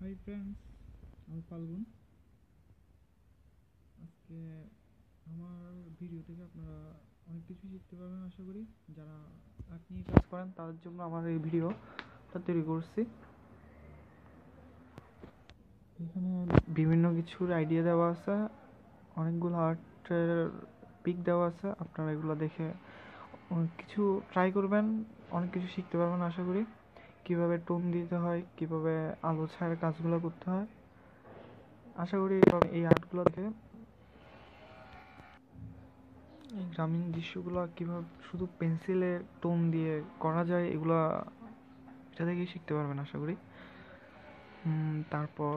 Hi friends, আমি ফাল্গুন। আজকে আমার ভিডিও থেকে আপনারা অনেক কিছু শিখতে পারবেন আশা করি। যারা আর্ট নিয়ে কাজ করেন তাদের জন্য আমার এই ভিডিওটা তৈরি করছি। এখানে বিভিন্ন কিছুর আইডিয়া দেওয়া আছে, অনেকগুলো আর্টের পিক দেওয়া আছে। আপনারা এগুলো দেখে অনেক কিছু ট্রাই করবেন, অনেক কিছু শিখতে পারবেন আশা করি। কীভাবে টোন দিতে হয়, কীভাবে আলো ছায়ার কাজগুলো করতে হয়, আশা করি এই আর্টগুলো দেখে এই গ্রামীণ দৃশ্যগুলো কীভাবে শুধু পেন্সিলে টোন দিয়ে করা যায় এগুলো এটা থেকেই শিখতে পারবেন আশা করি। তারপর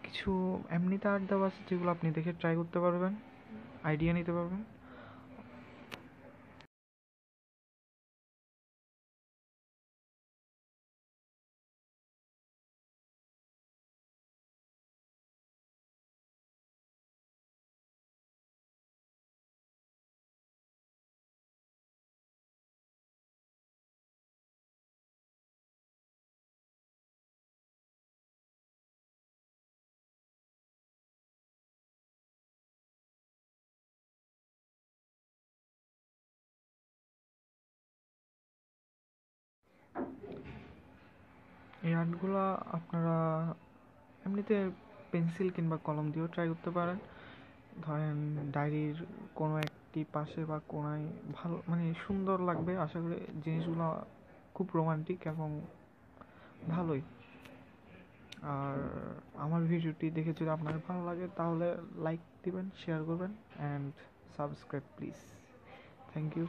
কিছু এমনিতে আর্ট দেওয়া আছে যেগুলো আপনি দেখে ট্রাই করতে পারবেন, আইডিয়া নিতে পারবেন। এই আর্টগুলো আপনারা এমনিতে পেন্সিল কিংবা কলম দিয়েও ট্রাই করতে পারেন। ধরেন ডায়েরির কোনো একটি পাশে বা কোনায় ভালো মানে সুন্দর লাগবে আশা করি। জিনিসগুলো খুব রোমান্টিক এবং ভালোই। আর আমার ভিডিওটি দেখে যদি আপনার ভালো লাগে তাহলে লাইক দিবেন, শেয়ার করবেন and subscribe please. Thank you.